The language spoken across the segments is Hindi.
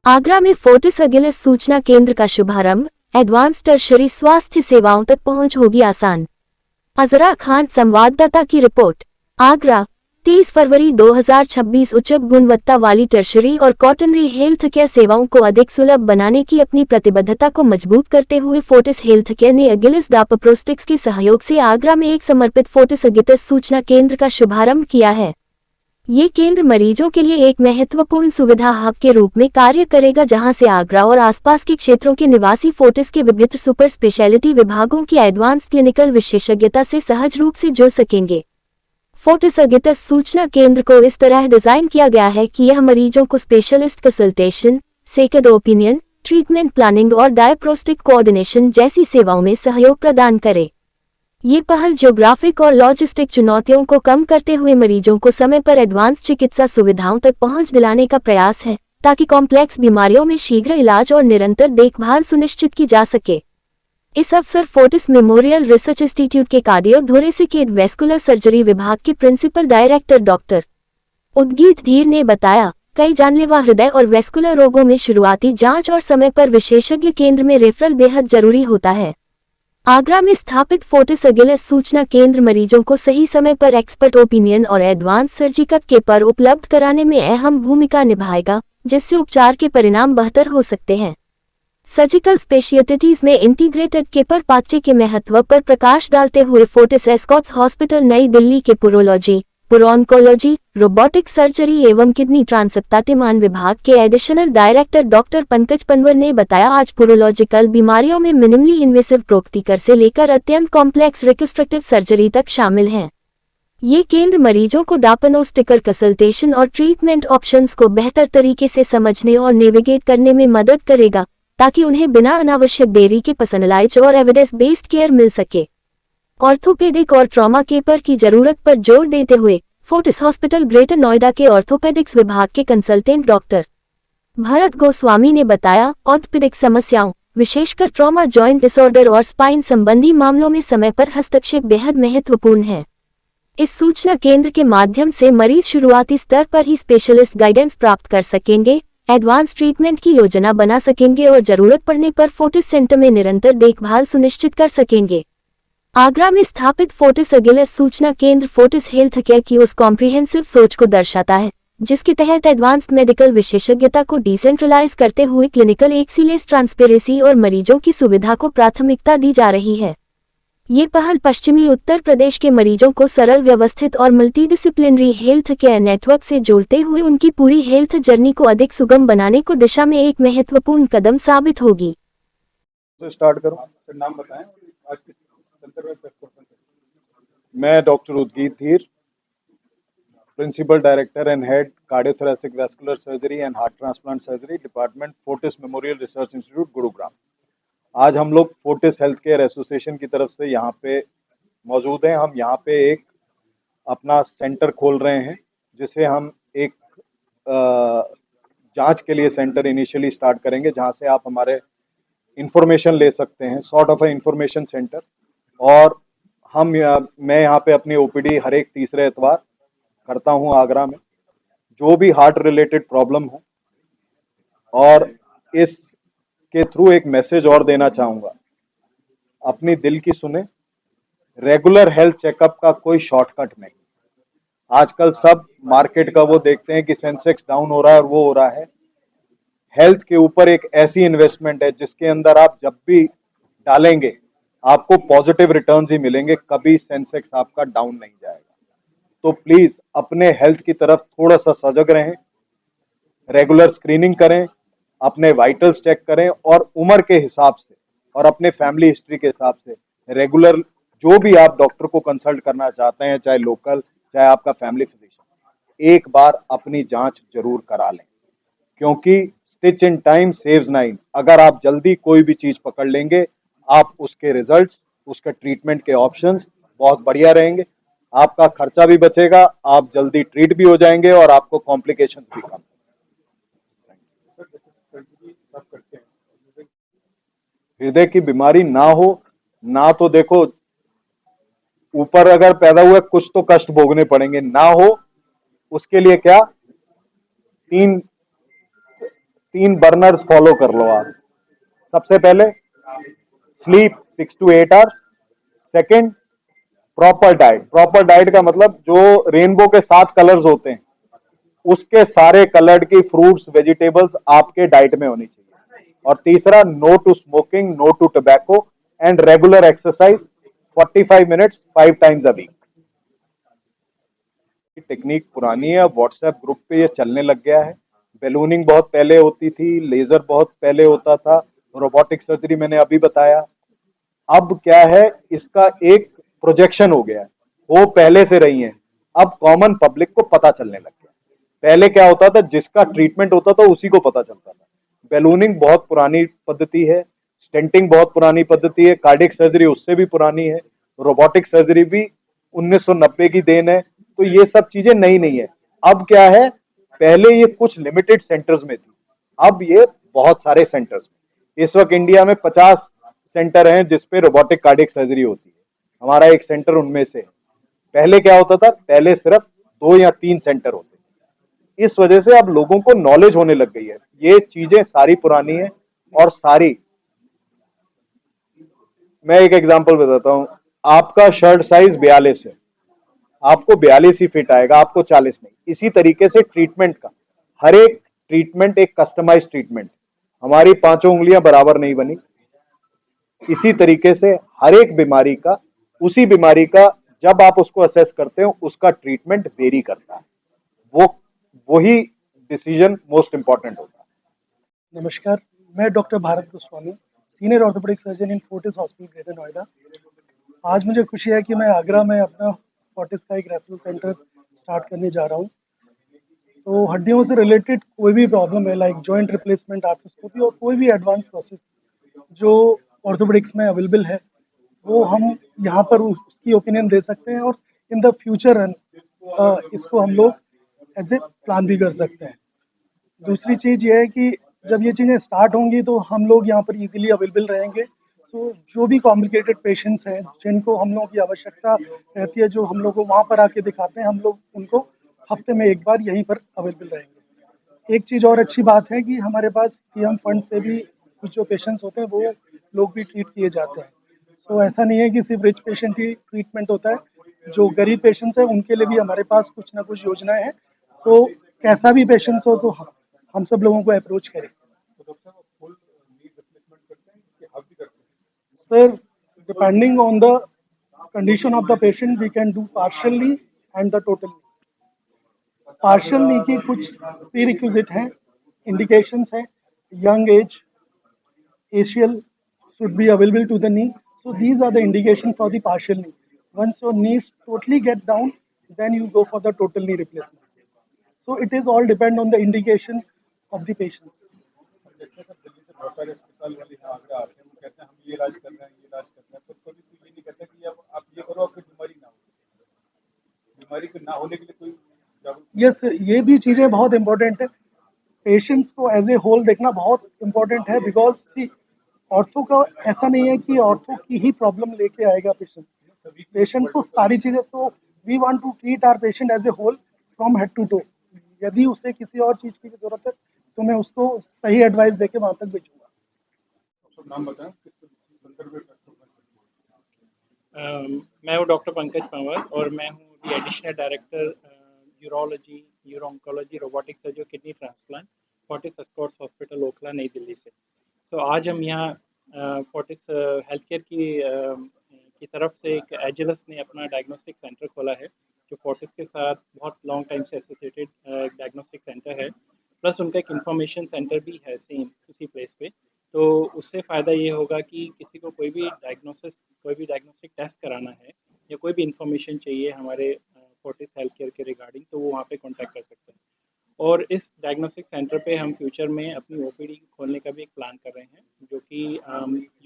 आगरा में फोर्टिस अगिलिस सूचना केंद्र का शुभारंभ। एडवांस टर्शरी स्वास्थ्य सेवाओं तक पहुंच होगी आसान। अजरा खान संवाददाता की रिपोर्ट। आगरा 30 फरवरी 2026 उच्च गुणवत्ता वाली टर्शरी और कॉटनरी हेल्थ केयर सेवाओं को अधिक सुलभ बनाने की अपनी प्रतिबद्धता को मजबूत करते हुए फोर्टिस हेल्थ केयर ने अगिलिस डायग्नोस्टिक्स के सहयोग से आगरा में एक समर्पित फोर्टिस अगिलिस सूचना केंद्र का शुभारंभ किया है। ये केंद्र मरीजों के लिए एक महत्वपूर्ण सुविधा हब के रूप में कार्य करेगा, जहां से आगरा और आसपास के क्षेत्रों के निवासी फोर्टिस के विभिन्न सुपर स्पेशलिटी विभागों की एडवांस क्लिनिकल विशेषज्ञता से सहज रूप से जुड़ सकेंगे। फोर्टिस अगिलिस सूचना केंद्र को इस तरह डिजाइन किया गया है कि यह मरीजों को specialist consultation, second opinion, treatment planning और डायग्नोस्टिक कोऑर्डिनेशन जैसी सेवाओं में सहयोग प्रदान करे। ये पहल ज्योग्राफिक और लॉजिस्टिक चुनौतियों को कम करते हुए मरीजों को समय पर एडवांस चिकित्सा सुविधाओं तक पहुंच दिलाने का प्रयास है, ताकि कॉम्प्लेक्स बीमारियों में शीघ्र इलाज और निरंतर देखभाल सुनिश्चित की जा सके। इस अवसर फोर्टिस मेमोरियल रिसर्च इंस्टीट्यूट के कार्डियोथोरेसिक एंड वैस्कुलर सर्जरी विभाग के प्रिंसिपल डायरेक्टर डॉक्टर उद्गीत धीर ने बताया, कई जानलेवा हृदय और वैस्कुलर रोगों में शुरुआती जांच और समय पर विशेषज्ञ केंद्र में रेफरल बेहद जरूरी होता है। आगरा में स्थापित फोर्टिस अगिलिस सूचना केंद्र मरीजों को सही समय पर एक्सपर्ट ओपिनियन और एडवांस सर्जिकल केयर उपलब्ध कराने में अहम भूमिका निभाएगा, जिससे उपचार के परिणाम बेहतर हो सकते हैं। सर्जिकल स्पेशलिटीज में इंटीग्रेटेड केयर पाचे के महत्व पर प्रकाश डालते हुए फोर्टिस एस्कॉट्स हॉस्पिटल नई दिल्ली के पुरोलॉजी, पुरोऑन्कोलॉजी, रोबोटिक सर्जरी एवं किडनी ट्रांसप्लांटेशन विभाग के additional director doctor Pankaj Panwar ने बताया, आज पुरोलॉजिकल बीमारियों में मिनिमली इन्वेसिव प्रोक्तिकर से लेकर अत्यंत कॉम्प्लेक्स रिकंस्ट्रक्टिव सर्जरी तक शामिल हैं। ये केंद्र मरीजों को डायग्नोस्टिक कंसल्टेशन और ट्रीटमेंट ऑप्शंस को बेहतर तरीके से समझने और नेविगेट करने में मदद करेगा, ताकि उन्हें बिना अनावश्यक देरी के पर्सनलाइज्ड और एविडेंस बेस्ड केयर मिल सके। ऑर्थोपेडिक और ट्रॉमा केयर की जरूरत पर जोर देते हुए फोर्टिस हॉस्पिटल ग्रेटर नोएडा के ऑर्थोपेडिक्स विभाग के कंसल्टेंट डॉक्टर भरत गोस्वामी ने बताया, ऑर्थोपेडिक समस्याओं, विशेषकर ट्रॉमा, जॉइंट डिसऑर्डर और स्पाइन संबंधी मामलों में समय पर हस्तक्षेप बेहद महत्वपूर्ण है। इस सूचना केंद्र के माध्यम से मरीज शुरुआती स्तर पर ही स्पेशलिस्ट गाइडेंस प्राप्त कर सकेंगे, एडवांस ट्रीटमेंट की योजना बना सकेंगे और जरूरत पड़ने पर फोर्टिस सेंटर में निरंतर देखभाल सुनिश्चित कर सकेंगे। आगरा में स्थापित फोर्टिस अगिलिस सूचना केंद्र फोर्टिस हेल्थ केयर की उस कॉम्प्रिहेंसिव सोच को दर्शाता है, जिसके तहत एडवांस्ड मेडिकल विशेषज्ञता को डिसेंट्रलाइज करते हुए क्लिनिकल एक्सीलेंस, ट्रांसपेरेंसी और मरीजों की सुविधा को प्राथमिकता दी जा रही है। ये पहल पश्चिमी उत्तर प्रदेश के मरीजों को सरल, व्यवस्थित और मल्टीडिसिप्लिनरी हेल्थ केयर नेटवर्क से जोड़ते हुए उनकी पूरी हेल्थ जर्नी को अधिक सुगम बनाने को दिशा में एक महत्वपूर्ण कदम साबित होगी। तो स्टार्ट करो, नाम बताएं। मैं doctor Udgeeth Dhir, principal director and head cardiothoracic vascular surgery and heart transplant surgery department, Fortis Memorial Research Institute, Gurugram. आज हम लोग फोर्टिस हेल्थ केयर एसोसिएशन की तरफ से यहाँ पे मौजूद हैं। हम यहाँ पे एक अपना सेंटर खोल रहे हैं, जिसे हम एक जांच के लिए सेंटर इनिशियली स्टार्ट करेंगे, जहाँ से आप हमारे इंफॉर्मेशन ले सकते हैं, sort of A information centre. और मैं यहाँ पे अपनी ओपीडी हर एक तीसरे इतवार करता हूँ आगरा में, जो भी हार्ट रिलेटेड प्रॉब्लम हो। और इसके थ्रू एक मैसेज और देना चाहूँगा, अपनी दिल की सुने, रेगुलर हेल्थ चेकअप का कोई शॉर्टकट नहीं। आजकल सब मार्केट का वो देखते हैं कि सेंसेक्स डाउन हो रहा है और वो हो रहा है। हेल्थ के ऊपर एक ऐसी इन्वेस्टमेंट है जिसके अंदर आप जब भी डालेंगे आपको पॉजिटिव रिटर्न्स ही मिलेंगे, कभी सेंसेक्स आपका डाउन नहीं जाएगा। तो प्लीज अपने हेल्थ की तरफ थोड़ा सा सजग रहें, रेगुलर स्क्रीनिंग करें, अपने वाइटल्स चेक करें और उम्र के हिसाब से और अपने फैमिली हिस्ट्री के हिसाब से रेगुलर जो भी आप डॉक्टर को कंसल्ट करना चाहते हैं, चाहे लोकल चाहे आपका फैमिली फिजिशियन, एक बार अपनी जांच जरूर करा लें, क्योंकि स्टिच इन टाइम सेव्स 9। अगर आप जल्दी कोई भी चीज पकड़ लेंगे, आप उसके रिजल्ट्स, उसके ट्रीटमेंट के ऑप्शंस बहुत बढ़िया रहेंगे, आपका खर्चा भी बचेगा, आप जल्दी ट्रीट भी हो जाएंगे और आपको कॉम्प्लिकेशंस भी कम। हृदय की बीमारी ना हो ना, तो देखो ऊपर अगर पैदा हुआ कुछ तो कष्ट भोगने पड़ेंगे, ना हो उसके लिए क्या 3 बर्नर्स फॉलो कर लो आप। सबसे पहले sleep 6 to 8 hours. Second, proper diet का मतलब जो रेनबो के 7 कलर्स होते हैं उसके सारे कलर्ड की फ्रूट्स वेजिटेबल्स आपके डाइट में होनी चाहिए। और तीसरा, no to smoking, no to tobacco and regular exercise 45 minutes 5 times a week. Technique पुरानी है, अब व्हाट्सएप ग्रुप पे ये चलने लग गया है। बैलूनिंग बहुत पहले होती थी, लेजर बहुत पहले होता था, रोबोटिक सर्जरी मैंने अभी बताया। अब क्या है, इसका एक प्रोजेक्शन हो गया है, वो पहले से रही है, अब कॉमन पब्लिक को पता चलने लग गया। पहले क्या होता था, जिसका ट्रीटमेंट होता था उसी को पता चलता था। बैलूनिंग बहुत पुरानी पद्धति है, स्टेंटिंग बहुत पुरानी पद्धति है, कार्डियक सर्जरी उससे भी पुरानी है, रोबोटिक सर्जरी भी 1990 की देन है। तो ये सब चीजें नई नहीं है। अब क्या है, पहले ये कुछ लिमिटेड सेंटर्स में थी, अब ये बहुत सारे सेंटर्स में। इस वक्त इंडिया में 50 सेंटर हैं जिसपे रोबोटिक कार्डियक सर्जरी होती है, हमारा एक सेंटर उनमें से है। पहले क्या होता था, पहले सिर्फ 2 या 3 सेंटर होते थे। इस वजह से अब लोगों को नॉलेज होने लग गई है। ये चीजें सारी पुरानी है और सारी, मैं एक एग्जांपल बताता हूं। आपका शर्ट साइज 42 है, आपको 42 ही फिट आएगा, आपको 40 नहीं। इसी तरीके से ट्रीटमेंट का, हर एक ट्रीटमेंट एक कस्टमाइज ट्रीटमेंट। हमारी पांचों उंगलियां बराबर नहीं बनी, इसी तरीके से हर एक बीमारी का, उसी बीमारी का जब आप उसको असेस करते हो उसका ट्रीटमेंट वेरी करता है। वो वही डिसीजन मोस्ट इंपॉर्टेंट होता है। नमस्कार, मैं doctor Bharat Goswami, senior orthopaedic surgeon इन फोर्टिस हॉस्पिटल ग्रेटर नोएडा। आज मुझे खुशी है कि मैं आगरा में अपना फोर्टिस का एक रेफरल सेंटर स्टार्ट करने जा रहा हूँ। तो हड्डियों से रिलेटेड कोई भी प्रॉब्लम है, लाइक जॉइंट रिप्लेसमेंट, आर्थ्रोस्कोपी और कोई भी एडवांस प्रोसेस जो ऑर्थोपेडिक्स में अवेलेबल है, वो हम यहाँ पर उसकी ओपिनियन दे सकते हैं और इन द फ्यूचर रन इसको हम लोग एज ए प्लान भी कर सकते हैं। दूसरी चीज़ ये है कि जब ये चीज़ें स्टार्ट होंगी तो हम लोग यहाँ पर इजीली अवेलेबल रहेंगे। तो जो भी कॉम्प्लिकेटेड पेशेंट्स हैं जिनको हम लोगों की आवश्यकता रहती है, जो हम लोग को वहाँ पर आके दिखाते हैं, हम लोग उनको हफ्ते में एक बार यहीं पर अवेलेबल रहेंगे। एक चीज़ और अच्छी बात है कि हमारे पास सीएम फंड से भी कुछ जो पेशेंट्स होते हैं वो लोग भी ट्रीट किए जाते हैं। तो ऐसा नहीं है कि सिर्फ रिच पेशेंट ही ट्रीटमेंट होता है, जो गरीब पेशेंट्स हैं उनके लिए भी हमारे पास कुछ ना कुछ योजनाएं हैं। तो कैसा भी पेशेंट्स हो तो हम सब लोगों को अप्रोच करें। Sir, depending on the condition of the patient we can do partially and the total. Partial knee की कुछ प्री रिक्विजिट हैं, इंडिकेशंस हैं, young age, ACL should be available to the knee. So these are the indication for the partial knee. Once your knees totally get down, then you go for the total knee replacement. So it is all depend on the indication of the patient. जैसे सर दिल्ली से बहुत सारे अस्पताल वाले यहाँ आगरा आते हैं, वो कहते हैं हम ये इलाज कर रहे हैं, ये इलाज कर रहे हैं, तो कभी कोई ये नहीं कहता कि अब आप ये करो, आपकी बीमारी ना हो। बीमारी को ना होने के लिए कोई जागरूक। यस, ये भी चीज़ें बहुत इंपॉर्टेंट है। पेशेंट्स को एज ए होल देखना बहुत इंपॉर्टेंट है, बिकॉज ऑर्थो का ऐसा नहीं है कि ऑर्थो की ही प्रॉब्लम लेके आएगा पेशेंट। पेशेंट को सारी चीज़ें, तो we want to treat our patient as a whole from head to toe. यदि उसे किसी और चीज़ की जरूरत है तो मैं उसको सही एडवाइस देके वहाँ तक भेजूंगा। सब नाम बताएं, किस संदर्भ में मैं हूँ डॉक्टर पंकज पंवर और मैं हूँ additional director urology, euro oncology, robotic surgery, kidney transplant, Fortis Escorts hospital Okhla नई दिल्ली से। तो आज हम यहाँ फोर्टिस हेल्थ केयर की तरफ से एक एजिलस ने अपना डायग्नोस्टिक सेंटर खोला है, जो फोर्टिस के साथ बहुत लॉन्ग टाइम से एसोसिएटेड डायग्नोस्टिक सेंटर है। प्लस उनका एक इंफॉर्मेशन सेंटर भी है सेम उसी प्लेस पे। तो उससे फ़ायदा ये होगा कि किसी को कोई भी डायग्नोस्टिक टेस्ट कराना है या कोई भी इंफॉर्मेशन चाहिए हमारे फोर्टिस हेल्थ केयर के रिगार्डिंग, तो वो वहाँ पे कांटेक्ट कर सकते हैं। और इस डायग्नोस्टिक सेंटर पे हम फ्यूचर में अपनी ओपीडी खोलने का भी एक प्लान कर रहे हैं, जो कि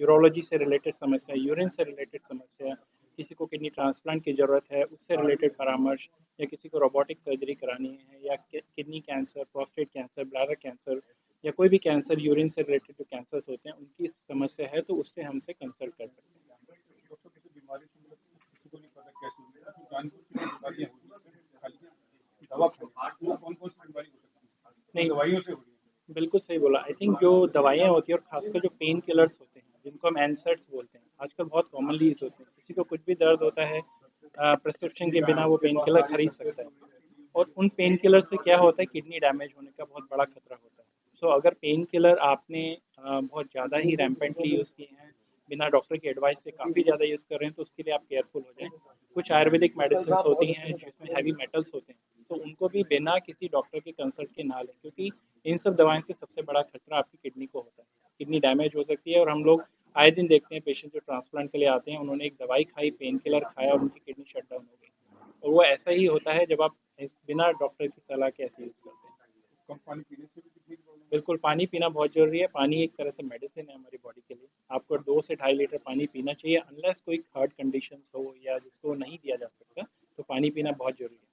यूरोलॉजी से रिलेटेड समस्या, यूरिन से रिलेटेड समस्या, किसी को किडनी ट्रांसप्लांट की ज़रूरत है उससे रिलेटेड परामर्श, या किसी को रोबोटिक सर्जरी करानी है, या kidney cancer, prostate cancer, bladder cancer, या कोई भी कैंसर, यूरिन से रिलेटेड जो कैंसर्स होते हैं उनकी समस्या है तो उससे हमसे कंसल्ट कर सकते हैं। दोस्तों किसी बीमारी से मतलब किसी को नहीं पता कैसे होगी, जानबूझ के बीमारियां हो रही हैं, खाली दवा खानी, कौन कौन सी बीमारी हो सकती है, नहीं दवाइयों से हो रही है। बिल्कुल सही बोला। आई थिंक जो दवाइयाँ होती हैं और खासकर जो पेन किलर्स होते हैं, जिनको हम एनसेड्स बोलते हैं, आजकल बहुत कॉमनली यूज़ होते हैं। किसी को कुछ भी दर्द होता है, प्रिस्क्रिप्शन के बिना वो पेन किलर खरीद सकता है। और उन पेन किलर से क्या होता है, किडनी डैमेज होने का बहुत बड़ा खतरा होता है। सो अगर पेन किलर आपने बहुत ज़्यादा ही रैम्पेंटली यूज़ किए हैं, बिना डॉक्टर की एडवाइस से काफ़ी ज़्यादा यूज़ कर रहे हैं, तो उसके लिए आप केयरफुल हो जाएँ। कुछ आयुर्वेदिक मेडिसिन होती हैं जिसमें हैवी मेटल्स होते हैं, तो उनको भी बिना किसी डॉक्टर के कंसल्ट के ना लें, क्योंकि इन सब दवाओं से सबसे बड़ा खतरा आपकी किडनी को होता है। किडनी डैमेज हो सकती है और हम लोग आए दिन देखते हैं पेशेंट जो ट्रांसप्लांट के लिए आते हैं, उन्होंने एक दवाई खाई, पेन किलर खाया और उनकी किडनी शट डाउन हो गई। और वो ऐसा ही होता है जब आप बिना डॉक्टर की सलाह के ऐसे यूज़ करते हैं। कम पानी पीने से भी किडनी की प्रॉब्लम? बिल्कुल, पानी पीना बहुत ज़रूरी है। पानी एक तरह से मेडिसिन है हमारी बॉडी के लिए। आपको 2 से ढाई लीटर पानी पीना चाहिए, अनलेस कोई हार्ट कंडीशंस हो या जिसको नहीं दिया जा सकता, तो पानी पीना बहुत ज़रूरी है।